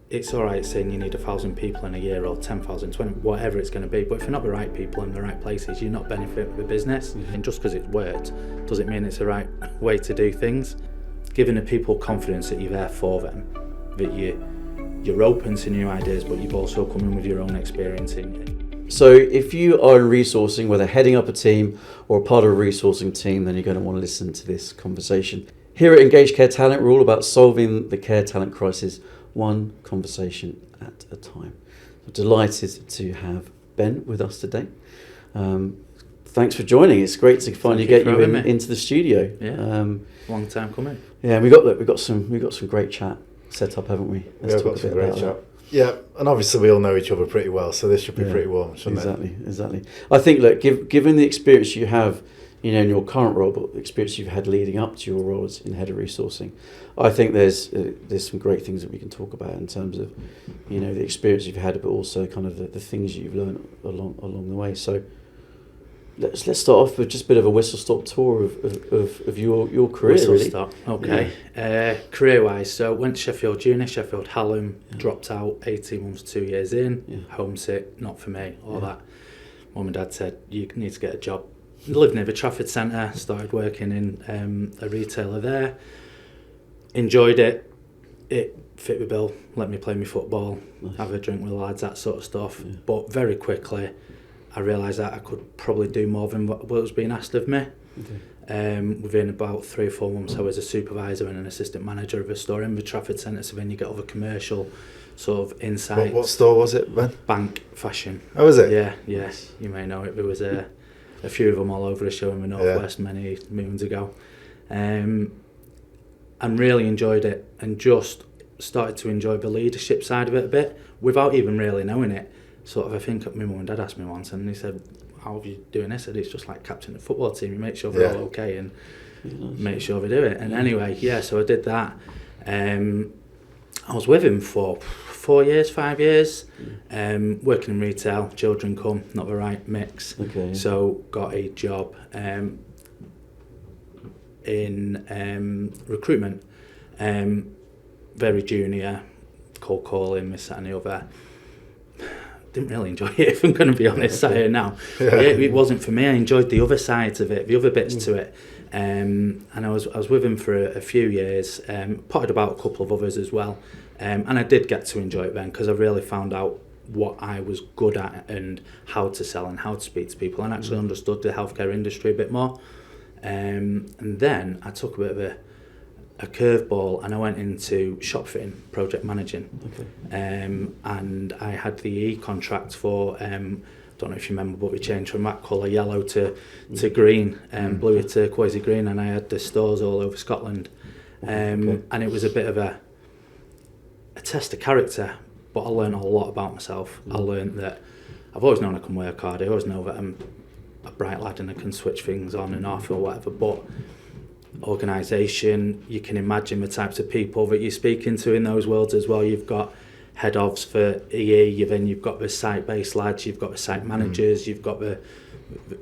it's all right saying you need 1,000 people in a year or 10,000, 20, whatever it's going to be, but if you're not the right people in the right places, you're not benefiting the business. And just because it's worked doesn't mean it's the right way to do things. Giving the people confidence that you're there for them, that you're open to new ideas, but you've also come in with your own experience in. So if you are in resourcing, whether heading up a team or a part of a resourcing team, then you're going to want to listen to this conversation. Here at Engage Care Talent, we're all about solving the care talent crisis, one conversation at a time. I'm delighted to have Ben with us today. Thanks for joining. It's great to finally get you into the studio. Yeah, long time coming. Yeah, we got some great chat set up, haven't we? Let's talk a bit about that. Yeah, and obviously we all know each other pretty well, so this should be pretty warm, shouldn't it? Exactly. I think, look, given the experience you have, in your current role, but the experience you've had leading up to your role as in head of resourcing, I think there's some great things that we can talk about in terms of, the experience you've had, but also kind of the things you've learned along the way. So let's start off with just a bit of a whistle-stop tour of your career. Whistle-stop, okay. Yeah. Career-wise, so went to Sheffield Junior, Sheffield Hallam, dropped out 18 months, 2 years in, homesick, not for me, all that. Mum and Dad said, you need to get a job. Lived near the Trafford Centre, started working in a retailer there, enjoyed it, fit the bill, let me play my football, have a drink with the lads, that sort of stuff, but very quickly I realised that I could probably do more than what was being asked of me. Within about 3 or 4 months I was a supervisor and an assistant manager of a store in the Trafford Centre, so then you get other commercial sort of insights. What store was it, Ben? Bank Fashion. Oh, was it? Yeah, yes, you may know it. There was a few of them all over the show in the Northwest many moons ago. And really enjoyed it and just started to enjoy the leadership side of it a bit without even really knowing it. Sort of, I think my mum and dad asked me once and they said, how are you doing this? I said, it's just like captain of the football team. You make sure they're all okay and make sure they do it. And anyway, so I did that. I was with him for 4 years, 5 years, working in retail, children come, not the right mix. Okay. So got a job in recruitment, very junior, cold calling, this, that and the other. Didn't really enjoy it, if I'm going to be honest, I hear now. It wasn't for me. I enjoyed the other sides of it, the other bits to it. And I was with him for a few years, potted about a couple of others as well. And I did get to enjoy it then because I really found out what I was good at and how to sell and how to speak to people and actually understood the healthcare industry a bit more. And then I took a bit of a curveball and I went into shop fitting, project managing. And I had the E contract for, don't know if you remember, but we changed from that colour yellow to green, blue to turquoise green, and I had the stores all over Scotland. And it was a bit of a test of character, but I learned a lot about myself. I learned that I've always known I can work hard, I always know that I'm a bright lad and I can switch things on and off or whatever, but organisation, you can imagine the types of people that you're speaking to in those worlds as well. You've got head ofs for EE, then you've got the site-based lads, you've got the site managers, you've got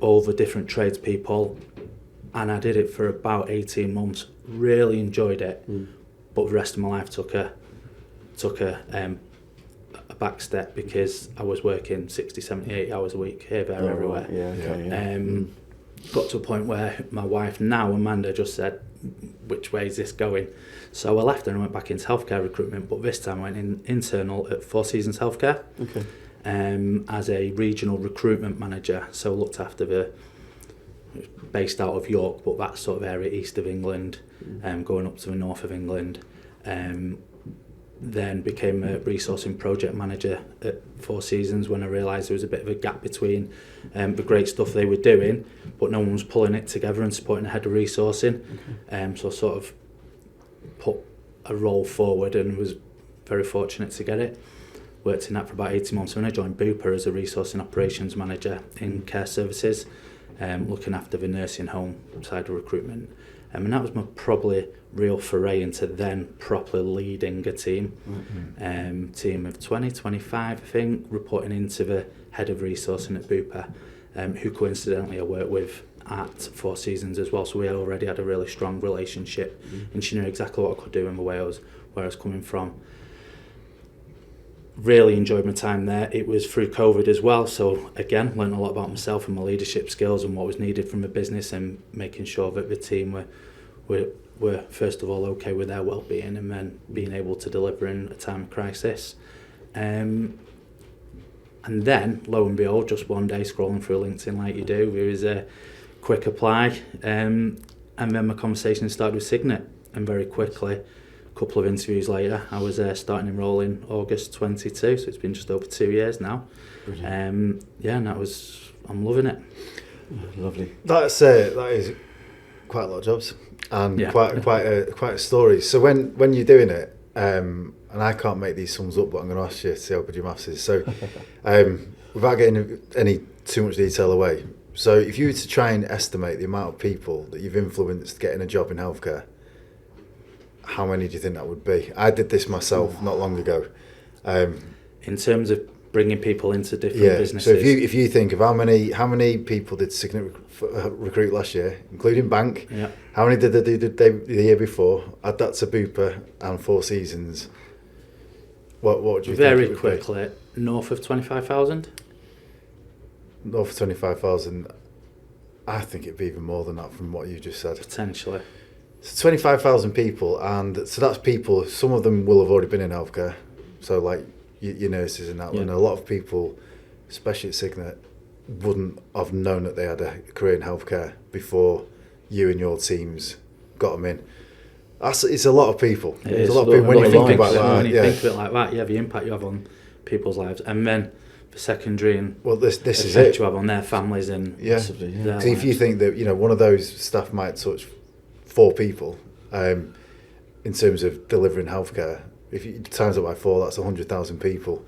all the different tradespeople, and I did it for about 18 months, really enjoyed it, but the rest of my life took a back step because I was working 60, 70, 80 hours a week, here, there, everywhere. Got to a point where my wife now, Amanda, just said, which way is this going? So I left and I went back into healthcare recruitment, but this time I went in internal at Four Seasons Healthcare as a regional recruitment manager. So I looked after based out of York, but that sort of area east of England, going up to the north of England. Then became a resourcing project manager at Four Seasons when I realised there was a bit of a gap between the great stuff they were doing, but no one was pulling it together and supporting ahead of resourcing. So I sort of put a role forward and was very fortunate to get it. Worked in that for about 18 months. When I joined Bupa as a resourcing operations manager in care services, looking after the nursing home side of recruitment. And that was my probably real foray into then properly leading a team. Team of 20, 25, I think, reporting into the head of resourcing at Bupa, who coincidentally I worked with at Four Seasons as well. So we already had a really strong relationship, and she knew exactly what I could do and where I was coming from. really enjoyed my time there. It was through COVID as well, so again, learned a lot about myself and my leadership skills and what was needed from the business, and making sure that the team were first of all okay with their well-being, and then being able to deliver in a time of crisis. And then, lo and behold, just one day scrolling through LinkedIn like you do, there was a quick apply, and then my conversation started with Cygnet, and very quickly, a couple of interviews later, I was starting in role in August 22, so it's been just over 2 years now. And I'm loving it. Lovely. That is quite a lot of jobs, and quite a story. So when you're doing it, and I can't make these sums up, but I'm going to ask you to see how good your maths is. So, without getting any too much detail away, so if you were to try and estimate the amount of people that you've influenced getting a job in healthcare, how many do you think that would be? I did this myself not long ago. In terms of bringing people into different businesses. So if you think of how many people did Cygnet recruit last year, including Bank? Yeah. How many did they do the year before? Add that to Bupa and Four Seasons. What would you very think it would quickly be? North of 25,000. North of 25,000. I think it'd be even more than that from what you just said. Potentially. So 25,000 people, and so that's people. Some of them will have already been in healthcare. So like your nurses and that, and a lot of people, especially at Cygnet, wouldn't have known that they had a career in healthcare before you and your teams got them in. It's a lot of people. It's a lot of people when you think about that. When you think of it like that, the impact you have on people's lives, and then the secondary and this is it. You have on their families and So if you think that one of those staff might touch 4 people, in terms of delivering healthcare, if you times it by 4, that's 100,000 people,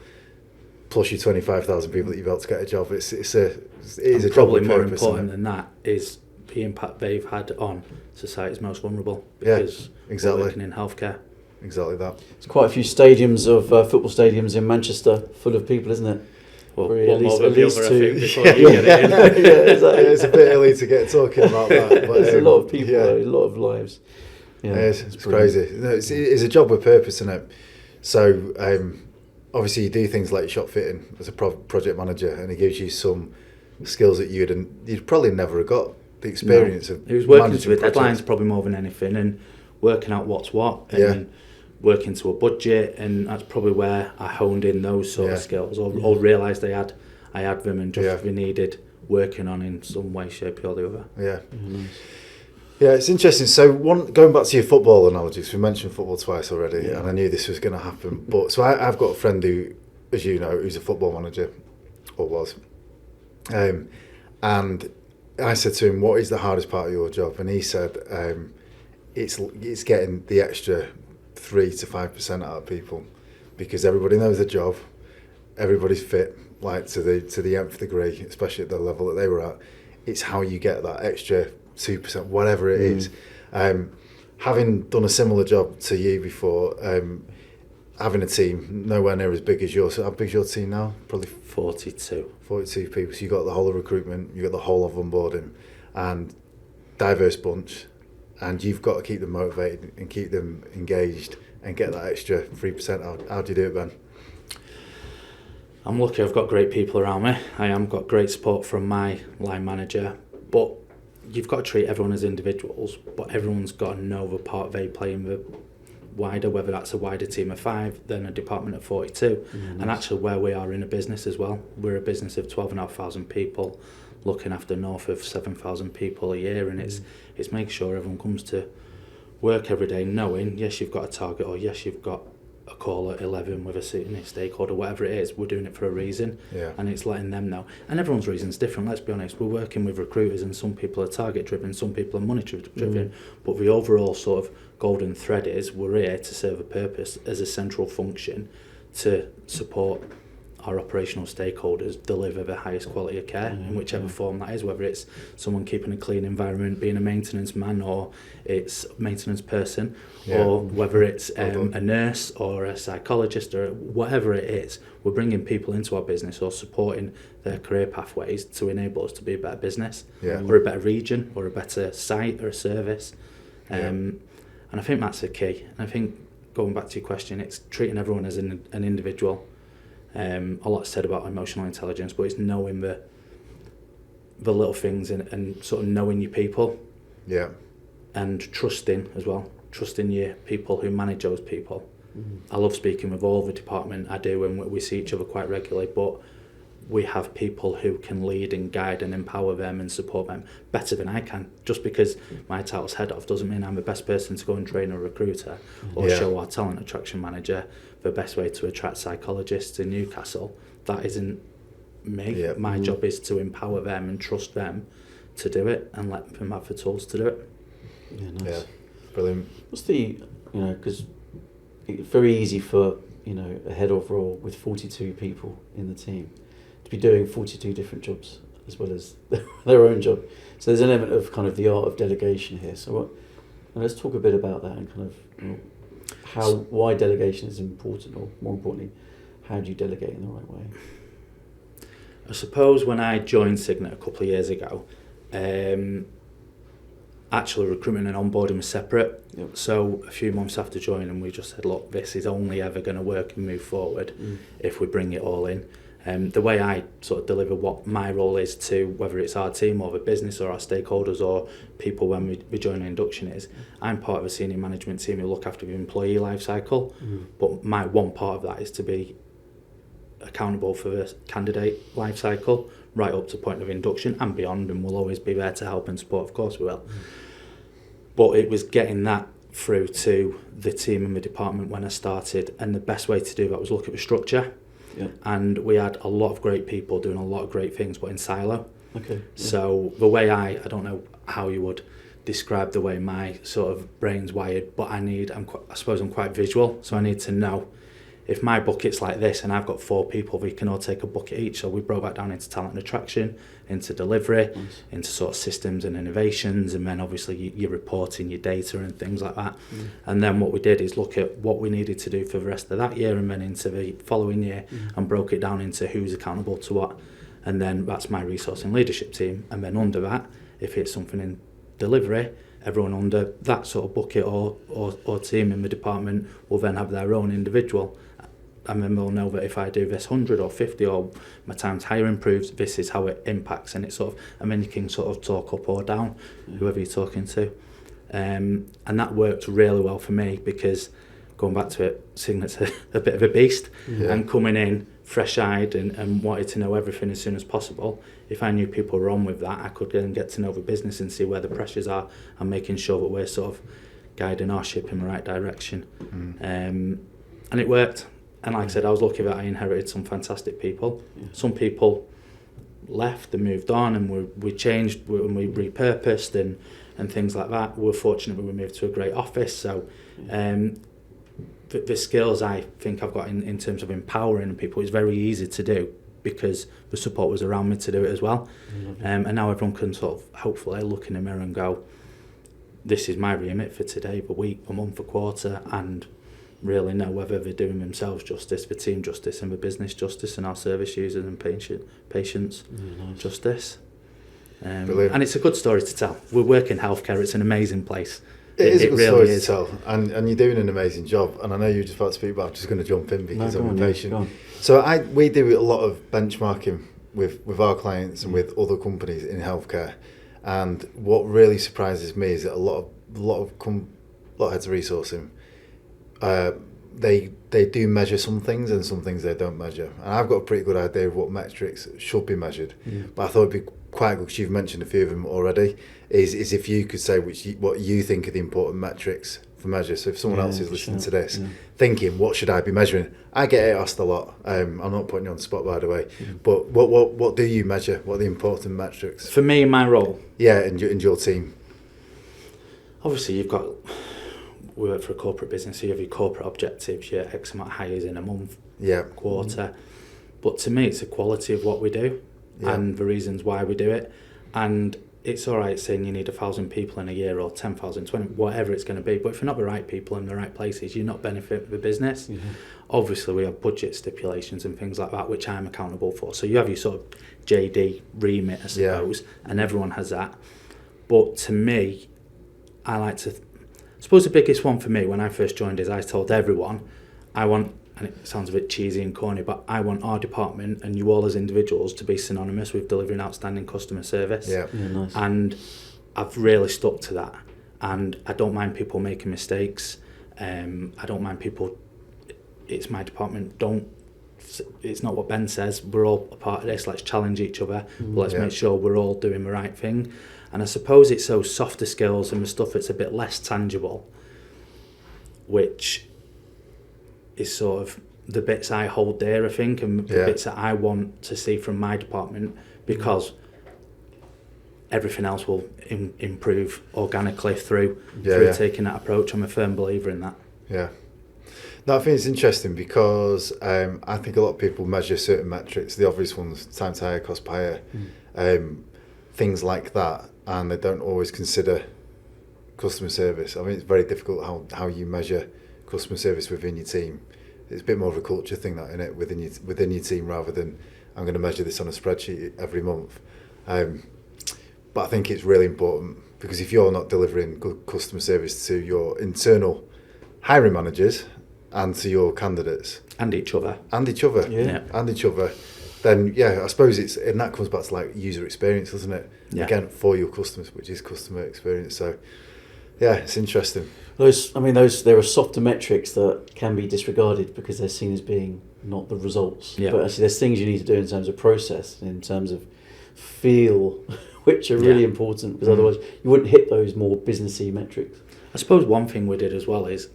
plus your 25,000 people that you've helped to get a job. It is a probably job more purpose, important than that is the impact they've had on society's most vulnerable. Because exactly. Working in healthcare. Exactly that. There's quite a few stadiums of football stadiums in Manchester full of people, isn't it? Well, at least 2. Before you get it in. Exactly. It's a bit early to get talking about that. But, there's a lot of people, a lot of lives. Yeah, it's crazy. No, it's a job with purpose, isn't it? So obviously you do things like shop fitting as a project manager, and it gives you some skills that you'd probably never have got the experience of. It was working managing to deadlines probably more than anything, and working out what's what, and working to a budget, and that's probably where I honed in those sort of skills, or realised I had them, and just we needed working on in some way, shape, or the other. Yeah. Mm-hmm. Yeah, it's interesting. So going back to your football analogy, because we mentioned football twice already, and I knew this was going to happen. But so I've got a friend who, as you know, who's a football manager, or was. And I said to him, "What is the hardest part of your job?" And he said, "It's getting the extra 3 to 5% out of people, because everybody knows their job, everybody's fit, like to the nth degree, especially at the level that they were at. It's how you get that extra 2%, whatever it is." Having done a similar job to you before, having a team nowhere near as big as yours. So how big's your team now? Probably 42 people. So you got the whole of recruitment, you got the whole of onboarding, and diverse bunch, and you've got to keep them motivated and keep them engaged and get that extra 3%. How do you do it, Ben? I'm lucky I've got great people around me. I am got great support from my line manager, but you've got to treat everyone as individuals, but everyone's got to know the part they play in the wider, whether that's a wider team of 5, then a department of 42, and actually where we are in a business as well. We're a business of 12,500 people, looking after north of 7,000 people a year, and it's making sure everyone comes to work every day knowing, yes, you've got a target, or yes, you've got a call at 11 with a senior stakeholder, whatever it is, we're doing it for a reason, and it's letting them know. And everyone's reason's different, let's be honest. We're working with recruiters, and some people are target driven, some people are money driven, but the overall sort of golden thread is we're here to serve a purpose as a central function to support our operational stakeholders deliver the highest quality of care in whichever form that is, whether it's someone keeping a clean environment, being a maintenance man, or it's a maintenance person, or whether it's a nurse or a psychologist, or whatever it is. We're bringing people into our business or supporting their career pathways to enable us to be a better business, or a better region, or a better site or a service. And I think that's the key. And I think, going back to your question, it's treating everyone as an individual. A lot said about emotional intelligence, but it's knowing the little things and sort of knowing your people. Yeah. And trusting as well. Trusting your people who manage those people. I love speaking with all the department. I do, and we see each other quite regularly, but we have people who can lead and guide and empower them and support them better than I can. Just because my title's head of doesn't mean I'm the best person to go and train a recruiter or show our talent attraction manager the best way to attract psychologists in Newcastle. That isn't me. Yeah. My job is to empower them and trust them to do it and let them have the tools to do it. Yeah, nice. Yeah, brilliant. What's the, because it's very easy for, a head of role with 42 people in the team to be doing 42 different jobs as well as their own job. So there's an element of kind of the art of delegation here. So let's talk a bit about that and kind of why delegation is important, or more importantly, how do you delegate in the right way? I suppose when I joined Cygnet a couple of years ago, actually recruitment and onboarding was separate. Yep. So a few months after joining, we just said, look, this is only ever going to work and move forward if we bring it all in. The way I sort of deliver what my role is to, whether it's our team or the business or our stakeholders or people when we join an induction, is I'm part of a senior management team who look after the employee life cycle, but my one part of that is to be accountable for the candidate life cycle right up to point of induction and beyond, and we'll always be there to help and support, of course we will. But it was getting that through to the team and the department when I started, and the best way to do that was look at the structure. Yeah. And we had a lot of great people doing a lot of great things, but in silo. Okay. Yeah. So the way I don't know how you would describe the way my sort of brain's wired, but I suppose I'm quite visual, so I need to know if my bucket's like this and I've got 4 people, we can all take a bucket each. So we broke that down into talent and attraction, into delivery, into sort of systems and innovations, and then obviously your reporting, your data and things like that. And then what we did is look at what we needed to do for the rest of that year and then into the following year, and broke it down into who's accountable to what. And then that's my resource and leadership team. And then under that, if it's something in delivery, everyone under that sort of bucket or team in the department will then have their own individual. And then they'll know that if I do this 100 or 50 or my time's higher improves, this is how it impacts, and it's sort of, and then you can sort of talk up or down, whoever you're talking to. And that worked really well for me because, going back to it, Cygnet's a bit of a beast, and coming in fresh-eyed and wanted to know everything as soon as possible. If I knew people were on with that, I could then get to know the business and see where the pressures are and making sure that we're sort of guiding our ship in the right direction. And it worked. And like I said, I was lucky that I inherited some fantastic people. Some people left and moved on, and we changed and we repurposed and things like that. We were fortunate we moved to a great office. So the skills I think I've got in terms of empowering people is very easy to do because the support was around me to do it as well. And now everyone can sort of hopefully look in the mirror and go, this is my remit for today, the week, the month, the quarter, and really know whether they're doing themselves justice, the team justice, and the business justice, and our service users and patients justice. And it's a good story to tell. We work in healthcare, it's an amazing place. It is a good really story to tell, and you're doing an amazing job. And I know you're just about to speak, but I'm just going to jump in because I'm impatient. So we do a lot of benchmarking with our clients and with other companies in healthcare. And what really surprises me is that a lot of heads of resourcing, they do measure some things and some things they don't measure. And I've got a pretty good idea of what metrics should be measured. But I thought it'd be quite good, because you've mentioned a few of them already, is if you could say what you think are the important metrics for measure. So if someone else is listening to this, thinking, what should I be measuring? I get it asked a lot. I'm not putting you on the spot, by the way. But what do you measure? What are the important metrics? For me, in my role? Yeah, in your team. Obviously, we work for a corporate business, so you have your corporate objectives, your X amount of hires in a month, quarter. But to me, it's the quality of what we do and the reasons why we do it. And it's all right saying you need 1,000 people in a year or 10,000, 20, whatever it's going to be. But if you're not the right people in the right places, you're not benefiting the business. Obviously, we have budget stipulations and things like that, which I'm accountable for. So you have your sort of JD remit, I suppose, and everyone has that. But to me, I suppose the biggest one for me when I first joined is I told everyone I want and it sounds a bit cheesy and corny, but I want our department and you all as individuals to be synonymous with delivering outstanding customer service. Yeah. Nice. And I've really stuck to that. And I don't mind people making mistakes. I don't mind people, it's my department, it's not what Ben says, we're all a part of this, let's challenge each other, but let's make sure we're all doing the right thing. And I suppose it's those softer skills and the stuff that's a bit less tangible, which is sort of the bits I hold dear, I think, and the bits that I want to see from my department, because everything else will improve organically through taking that approach. I'm a firm believer in that. Yeah. No, I think it's interesting because I think a lot of people measure certain metrics, the obvious ones, time to hire, cost per hire, things like that, and they don't always consider customer service. I mean, it's very difficult how you measure customer service within your team. It's a bit more of a culture thing, that, isn't it, within your team, rather than I'm going to measure this on a spreadsheet every month. But I think it's really important, because if you're not delivering good customer service to your internal hiring managers and to your candidates And each other. and each other, then I suppose and that comes back to like user experience, doesn't it? Yeah. Again, for your customers, which is customer experience. So it's interesting. There are softer metrics that can be disregarded because they're seen as being not the results. Yeah. But actually, there's things you need to do in terms of process, in terms of feel, which are really important, because otherwise you wouldn't hit those more businessy metrics. I suppose one thing we did as well is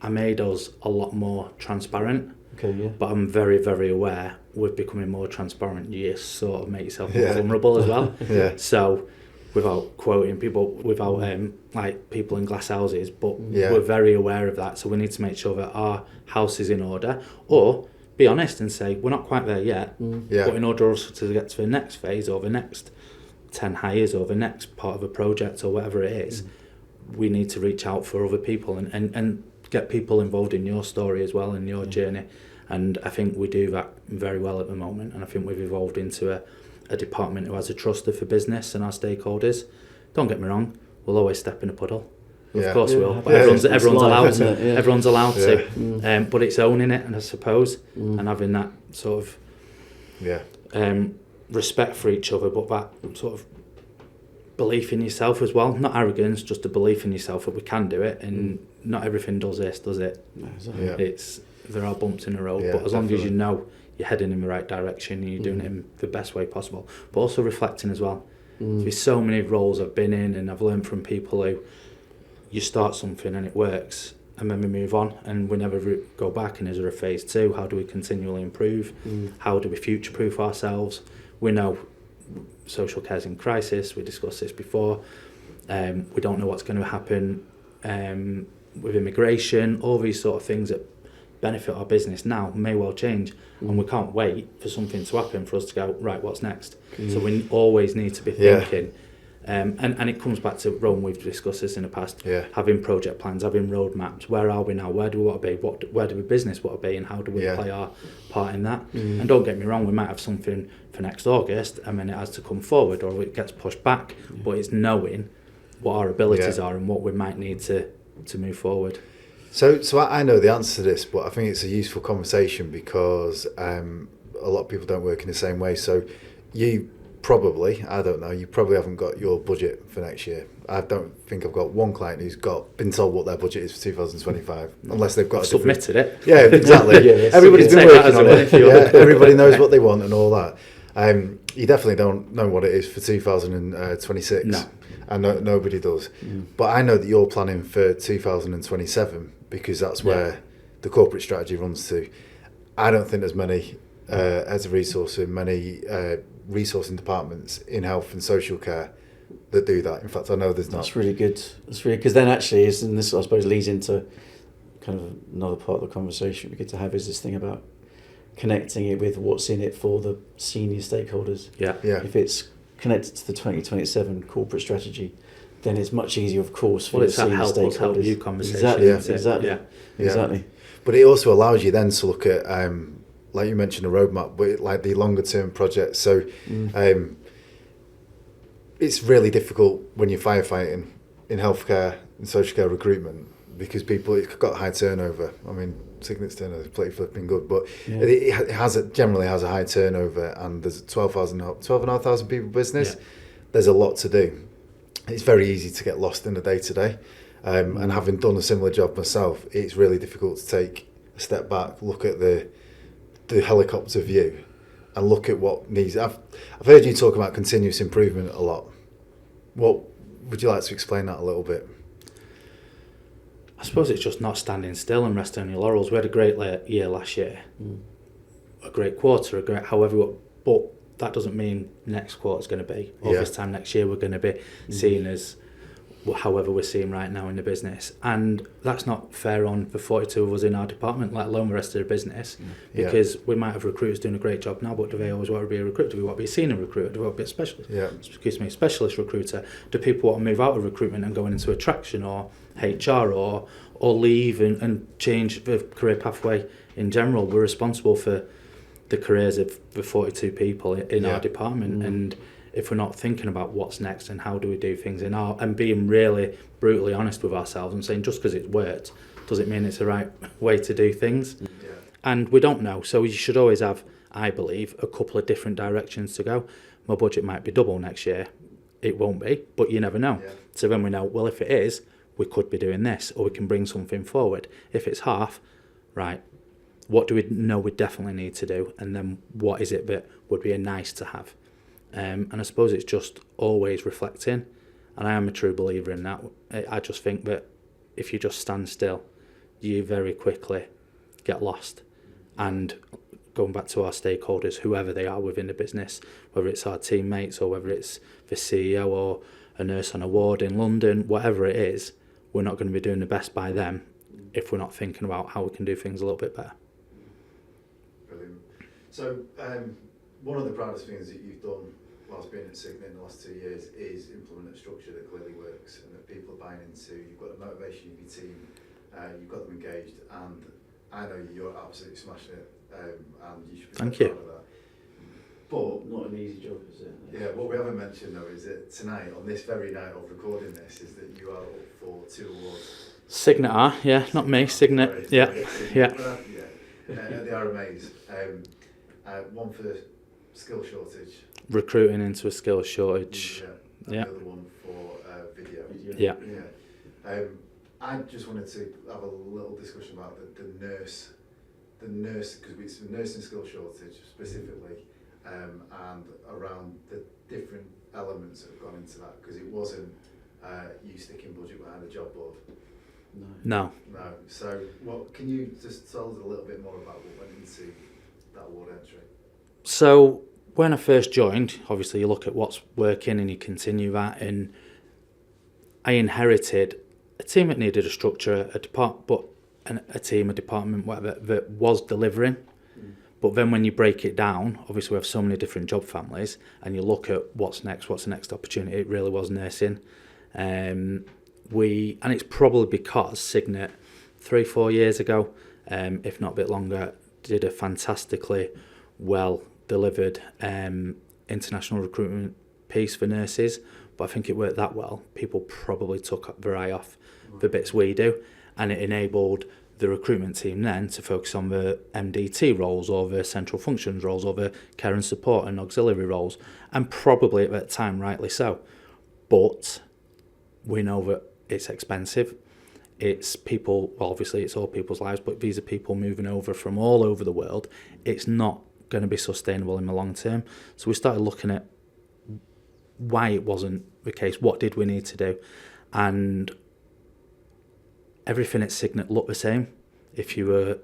I made us a lot more transparent. Okay, yeah. But I'm very, very aware with becoming more transparent, you sort of make yourself more vulnerable as well. So, without quoting people, without like people in glass houses, but we're very aware of that. So we need to make sure that our house is in order, or be honest and say we're not quite there yet. But in order also to get to the next phase, or the next 10 hires, or the next part of a project, or whatever it is, we need to reach out for other people and get people involved in your story as well, in your journey. And I think we do that very well at the moment, and I think we've evolved into a department who has a trust for business and our stakeholders. Don't get me wrong, we'll always step in a puddle. Of course we will, but everyone's allowed to. But it's owning it, and I suppose, and having that sort of respect for each other, but that sort of belief in yourself as well. Not arrogance, just a belief in yourself that we can do it, and not everything does this, does it? There are bumps in the road, but as long as you know you're heading in the right direction and you're doing it in the best way possible, but also reflecting as well. There's so many roles I've been in, and I've learned from people who you start something and it works, and then we move on and we never go back. And is there a phase 2? How do we continually improve? How do we future-proof ourselves? We know social care's in crisis. We discussed this before. We don't know what's going to happen with immigration. All these sort of things that benefit our business now may well change, and we can't wait for something to happen for us to go, right, what's next? So we always need to be thinking, and it comes back to Rome. We've discussed this in the past, having project plans, having roadmaps. Where are we now? Where do we want to be? Where do we business want to be, and how do we play our part in that? And don't get me wrong, we might have something for next August, and then it has to come forward, or it gets pushed back, but it's knowing what our abilities are and what we might need to move forward. So I know the answer to this, but I think it's a useful conversation because a lot of people don't work in the same way. So you probably, I don't know, you probably haven't got your budget for next year. I don't think I've got one client who's been told what their budget is for 2025, unless they've got submitted it. Yeah, exactly. Everybody's been working on it. Everybody knows what they want and all that. You definitely don't know what it is for 2026. No. And nobody does. But I know that you're planning for 2027 because that's where the corporate strategy runs to. I don't think there's many as a resource in many resourcing departments in health and social care that do that. In fact, I know there's not. That's really good. Because then actually, and this I suppose leads into kind of another part of the conversation we get to have, is this thing about connecting it with what's in it for the senior stakeholders. Yeah. If it's connected to the 2027 corporate strategy, then it's much easier, of course, for the senior stakeholders. Help you conversation. Exactly. But it also allows you then to look at, like you mentioned, a roadmap, but like the longer term projects. So it's really difficult when you're firefighting in healthcare and social care recruitment because it's got high turnover. I mean, Cygnet's turnover is pretty flipping good, but Yeah. it generally has a high turnover, and there's 12,500 people business. Yeah. There's a lot to do. It's very easy to get lost in the day-to-day. And having done a similar job myself, it's really difficult to take a step back, look at the helicopter view, and look at what needs. I've heard you talk about continuous improvement a lot. What would you like to explain that a little bit? I suppose it's just not standing still and resting on your laurels. We had a great year last year, a great quarter, but that doesn't mean next quarter's going to be, or this time next year we're going to be seen as however we're seen right now in the business. And that's not fair on the 42 of us in our department, let alone the rest of the business, because we might have recruiters doing a great job now, but do they always want to be a recruiter? Do we want to be a senior recruiter? Do we want to be a specialist recruiter? Do people want to move out of recruitment and go into attraction or HR or leave and change the career pathway in general? We're responsible for the careers of the 42 people in our department, and if we're not thinking about what's next and how do we do things and being really brutally honest with ourselves and saying just because it's worked doesn't mean it's the right way to do things. And we don't know, so you should always have, I believe, a couple of different directions to go. My budget might be double next year, it won't be, but you never know. So then we know, well, if it is, we could be doing this, or we can bring something forward. If it's half, right, what do we know we definitely need to do, and then what is it that would be a nice to have? And I suppose it's just always reflecting, and I am a true believer in that. I just think that if you just stand still, you very quickly get lost. And going back to our stakeholders, whoever they are within the business, whether it's our teammates or whether it's the CEO or a nurse on a ward in London, whatever it is, we're not going to be doing the best by them if we're not thinking about how we can do things a little bit better. Brilliant. So one of the proudest things that you've done whilst being at Cygnet in the last 2 years is implement a structure that clearly works and that people are buying into. You've got the motivation of your team, you've got them engaged, and I know you're absolutely smashing it, and you should be Thank proud you. of that. But Not an easy job, is it? yeah, what we haven't mentioned though is that tonight, on this very night of recording this, is that you are up for 2 awards. Cygnet are, yeah, not me, Cygnet, yeah. At the RMAs. One for skill shortage. Recruiting into a skills shortage. And Yeah. the other one for video. Yeah. I just wanted to have a little discussion about the nurse, because it's the nursing skill shortage specifically, and around the different elements that have gone into that, because it wasn't you sticking budget behind a job board. No. So what can you just tell us a little bit more about what went into that award entry? So when I first joined, obviously you look at what's working and you continue that, and I inherited a team that needed a structure, a department, whatever, that was delivering. But then when you break it down, obviously we have so many different job families, and you look at what's the next opportunity, it really was nursing. And it's probably because Cygnet 3-4 years ago, if not a bit longer, did a fantastically well delivered international recruitment piece for nurses, but I think it worked that well. People probably took their eye off the bits we do, and it enabled the recruitment team then to focus on the MDT roles or the central functions roles or the care and support and auxiliary roles, and probably at that time rightly so. But we know that it's expensive. It's people, well, obviously it's all people's lives, but these are people moving over from all over the world. It's not going to be sustainable in the long term. So we started looking at why it wasn't the case. What did we need to do? And everything at Cygnet looked the same. If you were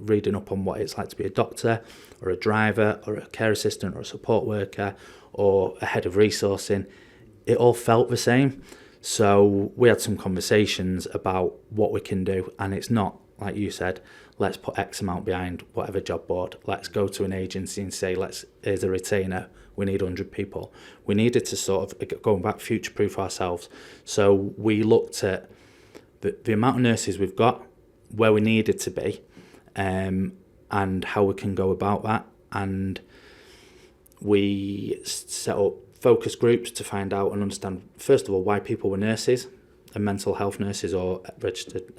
reading up on what it's like to be a doctor or a driver or a care assistant or a support worker or a head of resourcing, it all felt the same. So we had some conversations about what we can do, and it's not, like you said, let's put X amount behind whatever job board. Let's go to an agency and say, here's a retainer, we need 100 people. We needed to sort of, going back, future-proof ourselves. So we looked at the amount of nurses we've got, where we needed to be, and how we can go about that. And we set up focus groups to find out and understand, first of all, why people were nurses and mental health nurses or registered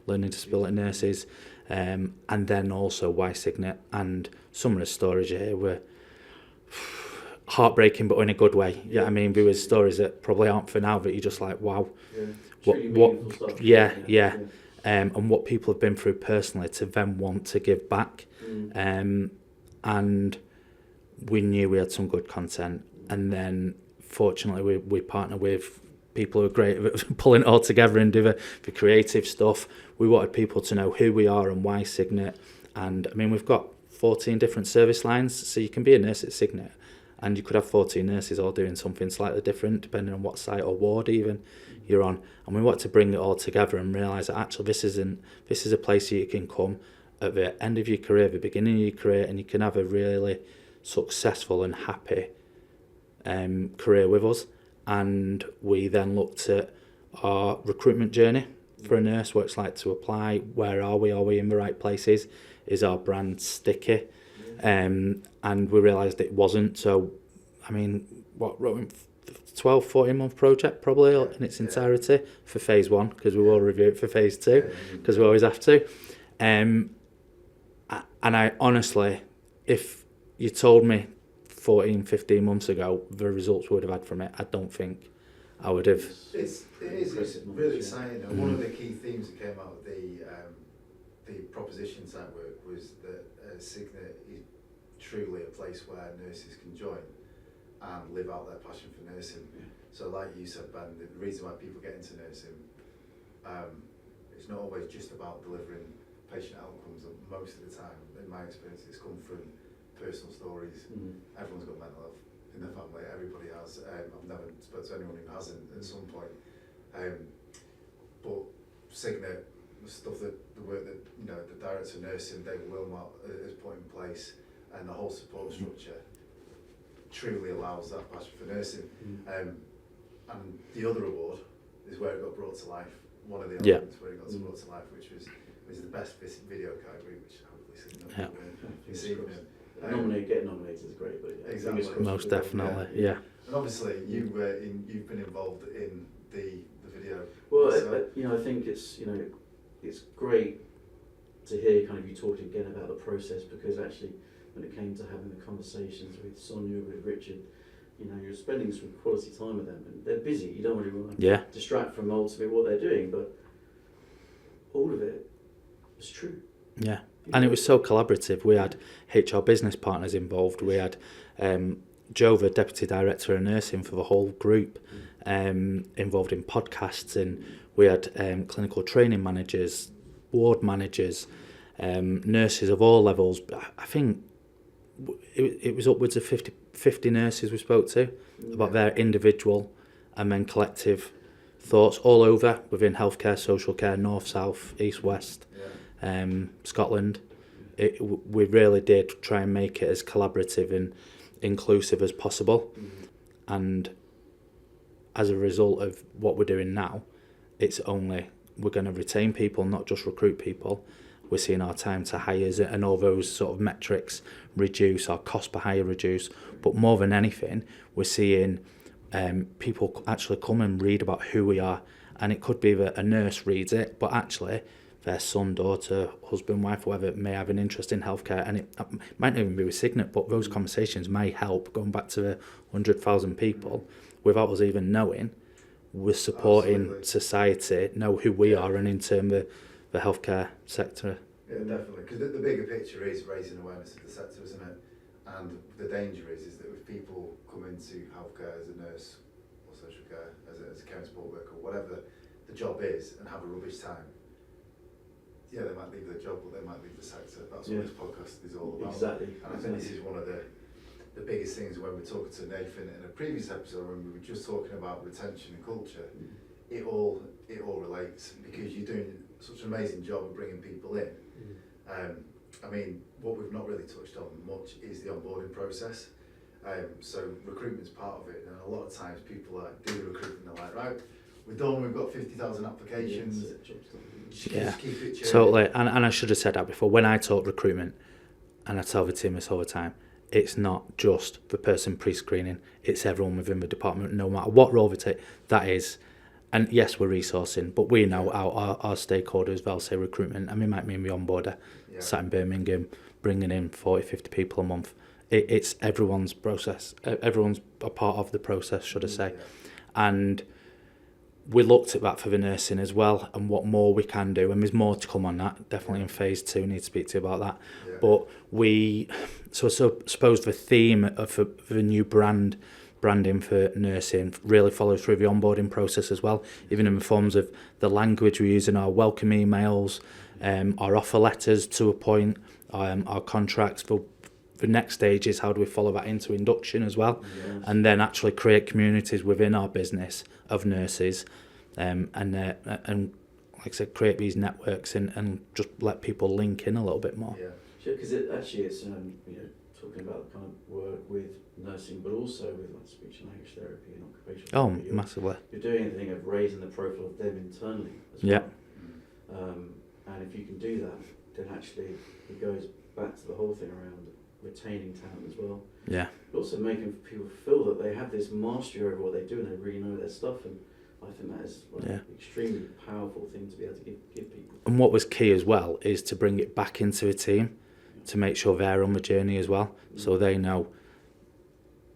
learning disability nurses, And then also why Cygnet, and some of the stories here were heartbreaking, but in a good way. Yeah, I mean, there was stories that probably aren't for now, but you're just like, wow, what stuff. Yeah. And what people have been through personally to then want to give back. And we knew we had some good content, and then fortunately we partner with people who are great at pulling it all together and do the creative stuff. We wanted people to know who we are and why Cygnet. And I mean, we've got 14 different service lines, so you can be a nurse at Cygnet and you could have 14 nurses all doing something slightly different depending on what site or ward even you're on. And we want to bring it all together and realise that actually this is a place you can come at the end of your career, the beginning of your career, and you can have a really successful and happy career with us. And we then looked at our recruitment journey for a nurse, what it's like to apply, where are we in the right places, is our brand sticky? And we realised it wasn't. So I mean, 12-14 month project probably in its entirety for phase 1, because we will review it for phase 2 because we always have to. And I honestly, if you told me 14-15 months ago the results we would have had from it, I don't think I would have. It's really exciting. And one of the key themes that came out of the proposition type work was that Cygnet is truly a place where nurses can join and live out their passion for nursing. So like you said, Ben, the reason why people get into nursing, it's not always just about delivering patient outcomes. Most of the time, in my experience, it's come from personal stories. Everyone's got mental health in their family, everybody has. I've never spoken to anyone who hasn't at some point. But Cygnet, the work that the director of nursing, David Wilmot, has put in place, and the whole support structure truly allows that passion for nursing. And the other award is where it got brought to life. One of the elements where it got brought to life, which was the best video category, which hopefully Cygnet this evening. Getting nominated is great, but exactly, most definitely, yeah. And obviously, you've been involved in the video. Well, I think it's great to hear kind of you talking again about the process, because actually, when it came to having the conversations with Sonia, with Richard, you're spending some quality time with them, and they're busy. You don't really want to distract from ultimately what they're doing, but all of it was true. Yeah. And it was so collaborative. We had HR business partners involved. We had Joe, the Deputy Director of Nursing for the whole group, involved in podcasts, and we had clinical training managers, ward managers, nurses of all levels. I think it was upwards of 50 nurses we spoke to about their individual and then collective thoughts all over within healthcare, social care, north, south, east, west. Scotland. We really did try and make it as collaborative and inclusive as possible. And as a result of what we're doing now, we're going to retain people, not just recruit people. We're seeing our time to hires and all those sort of metrics reduce, our cost per hire reduce. But more than anything, we're seeing people actually come and read about who we are. And it could be that a nurse reads it, but actually their son, daughter, husband, wife, whoever may have an interest in healthcare, and it might not even be with Cygnet, but those conversations may help, going back to the 100,000 people, without us even knowing, we're supporting society, know who we are, and in terms of the healthcare sector. Yeah, definitely, because the bigger picture is raising awareness of the sector, isn't it? And the danger is that if people come into healthcare as a nurse or social care, as a care support worker, whatever the job is, and have a rubbish time, they might leave their job, but they might leave the sector. That's what this podcast is all about. Exactly. And I think this is one of the biggest things when we're talking to Nathan in a previous episode, when we were just talking about retention and culture. It all relates, because you're doing such an amazing job of bringing people in. I mean, what we've not really touched on much is the onboarding process. So recruitment's part of it, and a lot of times people do the recruitment, they're like, right, we're done, we've got 50,000 applications. Yeah, totally. And I should have said that before. When I talk recruitment, and I tell the team this all the time, it's not just the person pre-screening, it's everyone within the department, no matter what role they take. That is And yes, we're resourcing, but we know our stakeholders, they'll say recruitment, and we might mean the onboarder, sat in Birmingham, bringing in 40, 50 people a month. It's everyone's process. Everyone's a part of the process, should I say. And we looked at that for the nursing as well, and what more we can do, and there's more to come on that, definitely in phase 2, need to speak to you about that. But so suppose the theme of the new branding for nursing really follows through the onboarding process as well, even in the forms of the language we use in our welcome emails, our offer letters to a point, our contracts. For the next stage is how do we follow that into induction as well, and then actually create communities within our business of nurses, and like I said, create these networks and just let people link in a little bit more. Yeah, because it's talking about the kind of work with nursing, but also with like speech and language therapy and occupational therapy. Massively. You're doing anything of raising the profile of them internally as well. And if you can do that, then actually it goes back to the whole thing around retaining talent as well. Yeah. But also making people feel that they have this mastery over what they do and they really know their stuff. And I think that is an extremely powerful thing to be able to give people. And what was key as well is to bring it back into a team, to make sure they're on the journey as well, so they know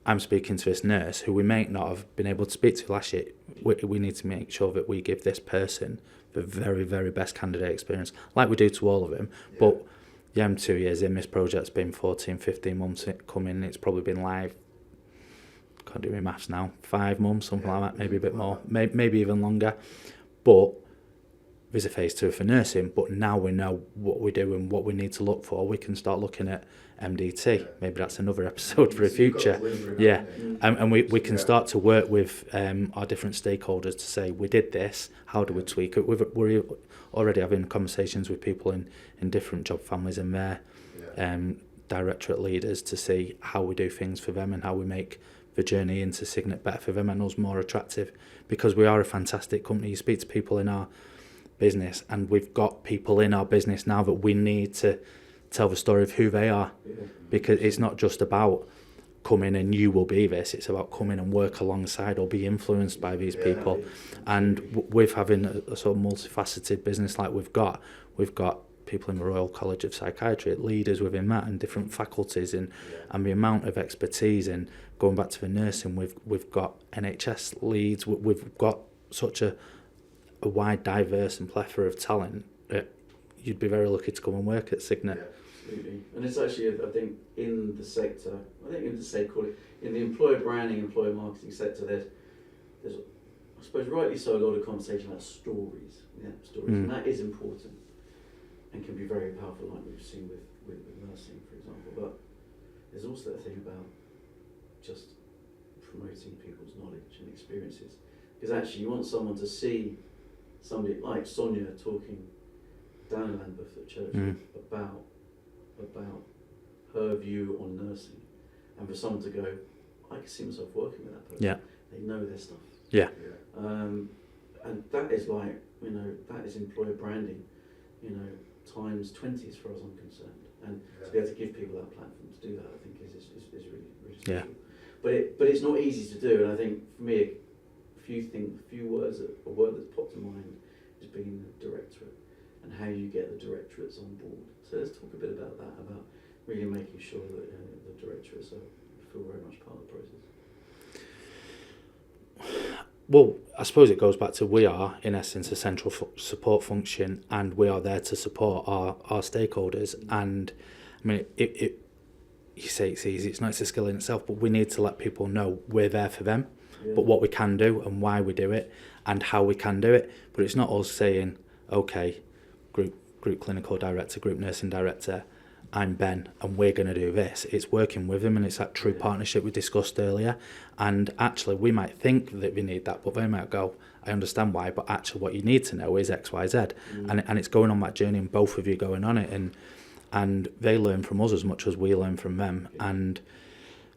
I'm speaking to this nurse who we may not have been able to speak to last year. We need to make sure that we give this person the very, very best candidate experience, like we do to all of them. But I'm 2 years in, this project's been 14, 15 months coming, it's probably been live, can't do my maths now, 5 months, something like that, maybe a bit more, maybe even longer. But there's a phase 2 for nursing, but now we know what we do and what we need to look for. We can start looking at MDT. Maybe that's another episode for the future. And we can start to work with our different stakeholders to say, we did this, how do we tweak it? We're already having conversations with people in different job families and their directorate leaders to see how we do things for them and how we make the journey into Cygnet better for them and us more attractive, because we are a fantastic company. You speak to people in our business, and we've got people in our business now that we need to tell the story of who they are, because it's not just about come in and you will be this, it's about come in and work alongside or be influenced by these people. And with having a sort of multifaceted business like we've got people in the Royal College of Psychiatry, leaders within that and different faculties, and the amount of expertise. And going back to the nursing, we've got NHS leads, we've got such a wide, diverse and plethora of talent that you'd be very lucky to come and work at Cygnet. Absolutely. And it's actually, I think, in the sector, in the employer branding, employer marketing sector, there's I suppose rightly so, a lot of conversation about stories. And that is important and can be very powerful, like we've seen with nursing, for example. But there's also that thing about just promoting people's knowledge and experiences. Because actually you want someone to see somebody like Sonia talking down in Lambeth at church about her view on nursing, and for someone to go, I can see myself working with that person. Yeah. They know their stuff. Yeah. And that is like, that is employer branding, times 20 as far as I'm concerned. And to be able to give people that platform to do that, I think is really, really special. But it's not easy to do, and I think for me, a word that's popped to mind has been the directorate, and how you get the directorates on board. So let's talk a bit about that, about really making sure that the directorates feel very much part of the process. Well, I suppose it goes back to we are, in essence, a central support function, and we are there to support our stakeholders. And I mean, you say it's easy, it's not a skill in itself, but we need to let people know we're there for them, but what we can do and why we do it and how we can do it. But it's not us saying, okay, group clinical director, group nursing director, I'm Ben and we're going to do this. It's working with them, and it's that true partnership we discussed earlier. And actually we might think that we need that, but they might go, I understand why, but actually what you need to know is X, Y, Z. And it's going on that journey, and both of you going on it, and they learn from us as much as we learn from them. And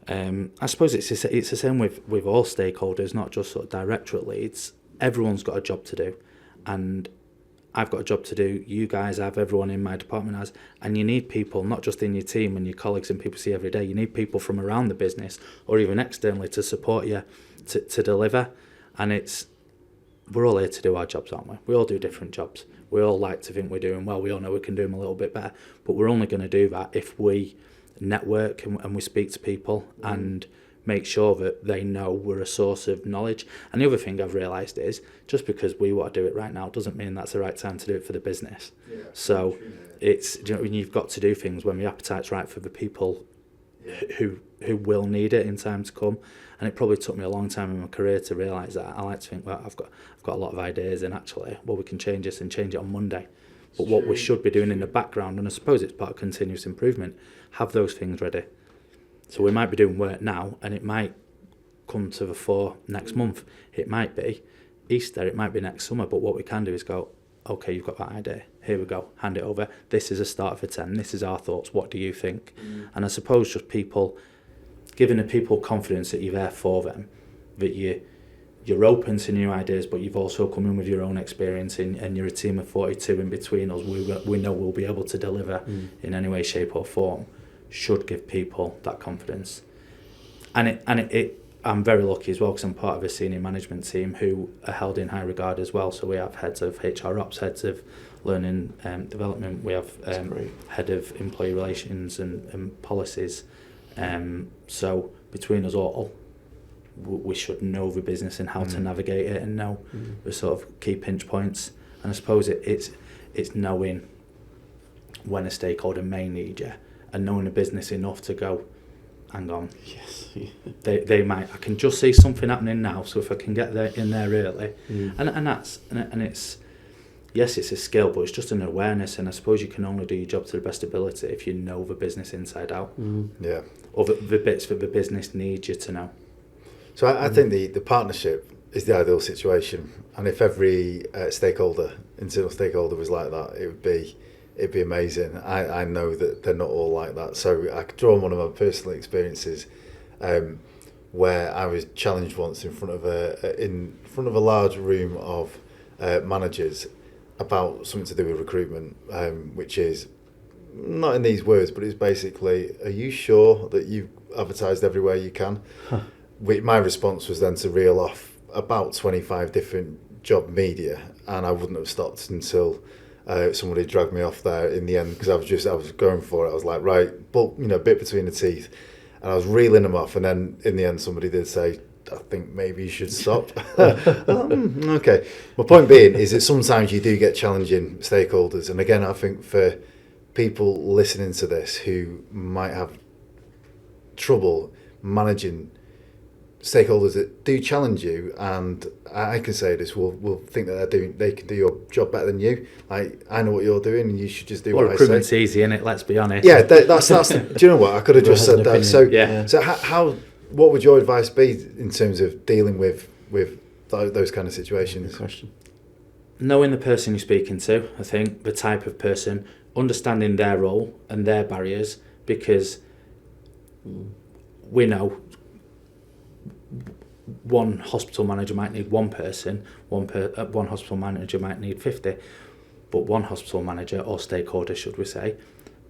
I suppose it's the same with all stakeholders, not just sort of directorate leads. Everyone's got a job to do, and I've got a job to do, you guys have, everyone in my department has, and you need people, not just in your team and your colleagues and people you see every day, you need people from around the business or even externally to support you to deliver. And it's we're all here to do our jobs, aren't we? We all do different jobs. We all like to think we're doing well. We all know we can do them a little bit better. But we're only going to do that if we network and we speak to people and make sure that they know we're a source of knowledge. And the other thing I've realised is, just because we want to do it right now doesn't mean that's the right time to do it for the business. Yeah, so it's, you've got to do things when the appetite's right for the people who will need it in time to come. And it probably took me a long time in my career to realise that. I like to think, well, I've got a lot of ideas, and actually, well, we can change this and change it on Monday. But what we should be doing in the background, and I suppose it's part of continuous improvement, have those things ready. So we might be doing work now, and it might come to the fore next month. It might be Easter, it might be next summer, but what we can do is go, okay, you've got that idea, here we go, hand it over. This is a start for 10, this is our thoughts, what do you think? And I suppose just people, giving the people confidence that you're there for them, that you're open to new ideas, but you've also come in with your own experience, and you're a team of 42 in between us. We know we'll be able to deliver in any way, shape or form, should give people that confidence. And I'm very lucky as well, because I'm part of a senior management team who are held in high regard as well. So we have heads of HR ops, heads of learning development, we have head of employee relations and policies. So between us all, we should know the business and how to navigate it, and know the sort of key pinch points. And I suppose it's knowing when a stakeholder may need you, and knowing the business enough to go, hang on, yes, they might, I can just see something happening now, so if I can get in there early, and it's, yes, it's a skill, but it's just an awareness, and I suppose you can only do your job to the best ability if you know the business inside out. Yeah. Or the bits that the business needs you to know. So I think the partnership is the ideal situation, and if every internal stakeholder was like that, it'd be amazing. I know that they're not all like that. So I could draw on one of my personal experiences, where I was challenged once in front of a large room of managers about something to do with recruitment, which is not in these words, but it's basically, are you sure that you've advertised everywhere you can? My response was then to reel off about 25 different job media, and I wouldn't have stopped until somebody dragged me off there in the end, because I was going for it. I was like, right, but bit between the teeth, and I was reeling them off, and then in the end somebody did say, I think maybe you should stop. Okay. My point being is that sometimes you do get challenging stakeholders, and again, I think for people listening to this who might have trouble managing stakeholders that do challenge you, and I can say this, will think that they can do your job better than you. Like, I know what you're doing, and you should just do what I say. Recruitment's easy, innit? Let's be honest. Yeah, that's. Do you know what? I could have just said that. So yeah. So how? What would your advice be in terms of dealing with those kind of situations? Good question. Knowing the person you're speaking to, I think, the type of person, understanding their role and their barriers, because we know one hospital manager might need one person, one hospital manager might need 50, but one hospital manager, or stakeholder should we say,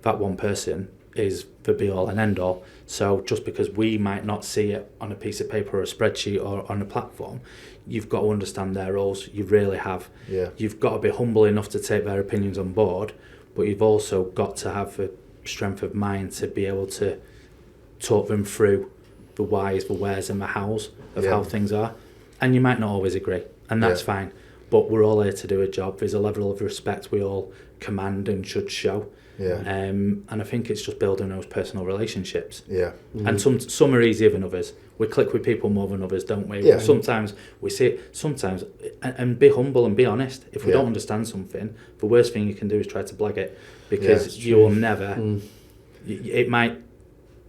that one person is the be all and end all. So just because we might not see it on a piece of paper or a spreadsheet or on a platform, you've got to understand their roles. You really have. Yeah. You've got to be humble enough to take their opinions on board, but you've also got to have the strength of mind to be able to talk them through the whys, the wheres and the hows of how things are. And you might not always agree, and that's fine, but we're all here to do a job. There's a level of respect we all command and should show. And I think it's just building those personal relationships. And some are easier than others. We click with people more than others, don't we? Sometimes we see it, and be humble and be honest. If we don't understand something, the worst thing you can do is try to blag it, because you will never it might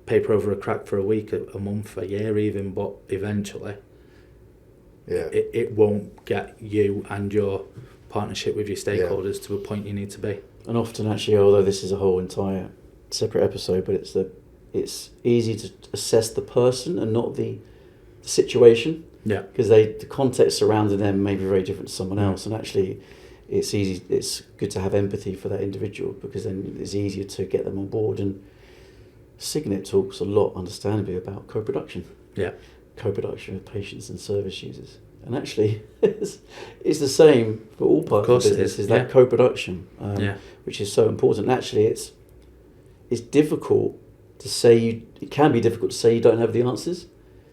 paper over a crack for a week, a month, a year even, but eventually it won't get you and your partnership with your stakeholders to a point you need to be. And often, actually, although this is a whole entire separate episode, but it's easy to assess the person and not the situation. Yeah. Because the context surrounding them may be very different to someone else, and actually, it's good to have empathy for that individual, because then it's easier to get them on board. And Cygnet talks a lot, understandably, about co-production. Yeah. Co-production with patients and service users. And actually, it's the same for all parts of the business. Is that co-production, which is so important. And actually, it's difficult to say. It can be difficult to say you don't have the answers,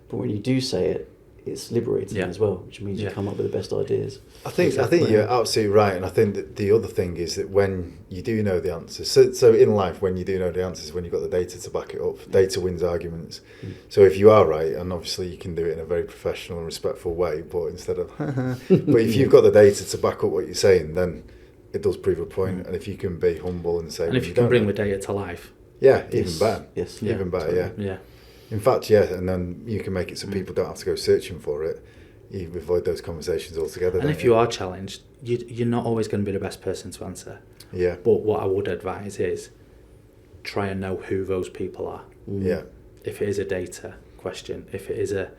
but when you do say it, it's liberating as well, which means you come up with the best ideas. I think you're absolutely right, and I think that the other thing is that when you do know the answers, so in life, when you do know the answers, when you've got the data to back it up, data wins arguments. So if you are right, and obviously you can do it in a very professional and respectful way, but instead of, but if you've got the data to back up what you're saying, then it does prove a point. And if you can be humble and say, and if you can bring the data to life, even better. Yes, even better. Yeah. In fact, and then you can make it so people don't have to go searching for it. You avoid those conversations altogether. And if you are challenged, you're not always going to be the best person to answer. Yeah. But what I would advise is try and know who those people are. Yeah. If it is a data question, if it is a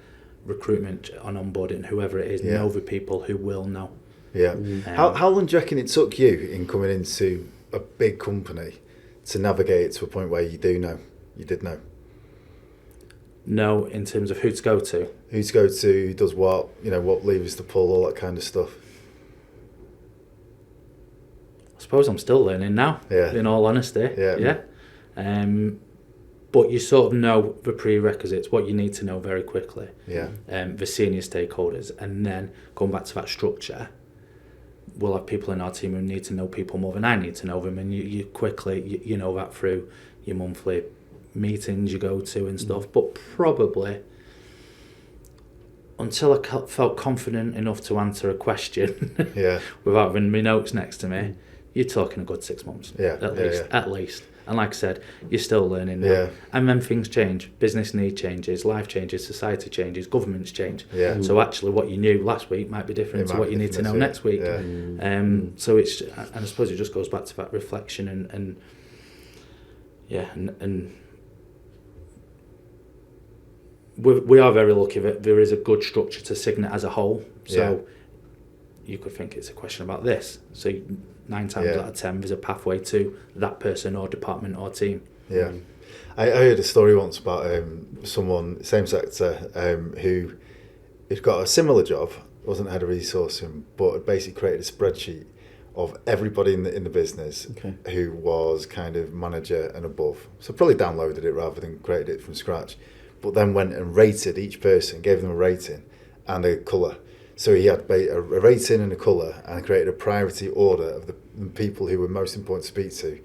recruitment on onboarding, whoever it is, know the people who will know. Yeah. How long do you reckon it took you in coming into a big company to navigate it to a point where you did know? No, in terms of who to go to. Who to go to, who does what, what levers to pull, all that kind of stuff. I suppose I'm still learning now, in all honesty. Yeah. But you sort of know the prerequisites, what you need to know very quickly. Yeah. The senior stakeholders, and then going back to that structure, we'll have people in our team who need to know people more than I need to know them, and you quickly, you know that through your monthly meetings you go to and stuff. But probably until I felt confident enough to answer a question without having my notes next to me, you're talking a good 6 months at least. And like I said, you're still learning now. And then things change, business need changes, life changes, society changes, governments change. So actually what you knew last week might be different to what you need to know next week. So it's, and I suppose it just goes back to that reflection and we are very lucky that there is a good structure to Cygnet as a whole. So you could think it's a question about this. So 9 times out of 10, there's a pathway to that person or department or team. Yeah. I heard a story once about someone, same sector, who had got a similar job, wasn't head of resourcing, but had basically created a spreadsheet of everybody in the business who was kind of manager and above. So probably downloaded it rather than created it from scratch. But then went and rated each person, gave them a rating and a colour. So he had a rating and a colour and created a priority order of the people who were most important to speak to.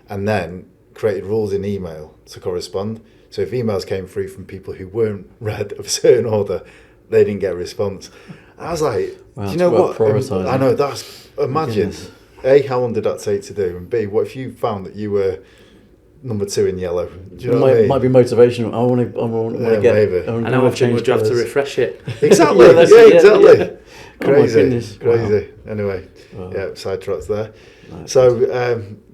And then created rules in email to correspond. So if emails came through from people who weren't read of a certain order, they didn't get a response. And I was like, do you know what? I know, imagine, A, how long did that take to do? And B, what if you found that you were number 2 in yellow? Do you know what I mean? Might be motivational. I want to get. Maybe. And how often would you have to refresh it? Exactly. Exactly. Crazy. Wow. Anyway, sidetracks there. Nice. So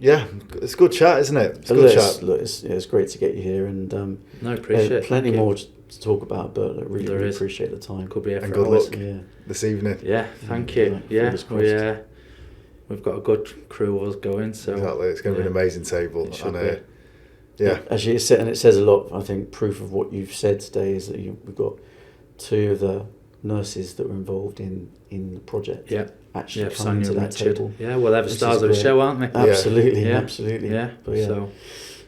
it's a good chat, isn't it? It's a good chat. Look, it's great to get you here, and I appreciate it. Plenty more to talk about, but I really appreciate the time. Could be here and for good hours. luck this evening. Yeah, thank you. We've got a good crew of us going. So exactly, it's going to be an amazing table. Actually, it says a lot. I think proof of what you've said today is that we've got 2 of the nurses that were involved in the project. Actually coming to that table. Yeah, well, they're the stars of the show, aren't they? Absolutely. Yeah. So,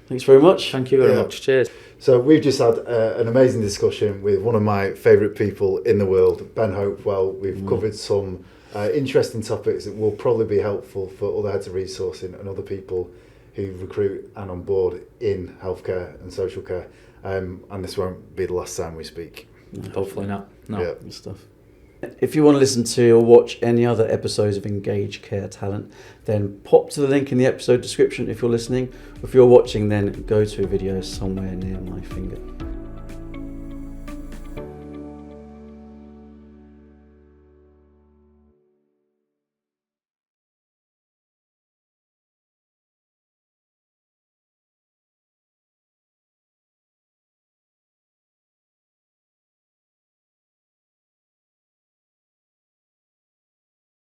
thanks very much. Thank you very much. Cheers. So we've just had an amazing discussion with one of my favourite people in the world, Ben Hopewell. We've covered some interesting topics that will probably be helpful for other heads of resourcing and other people who recruit and onboard in healthcare and social care. And this won't be the last time we speak. No. Hopefully not. No. Yeah. Good stuff. If you want to listen to or watch any other episodes of Engage Care Talent, then pop to the link in the episode description if you're listening. If you're watching, then go to a video somewhere near my finger.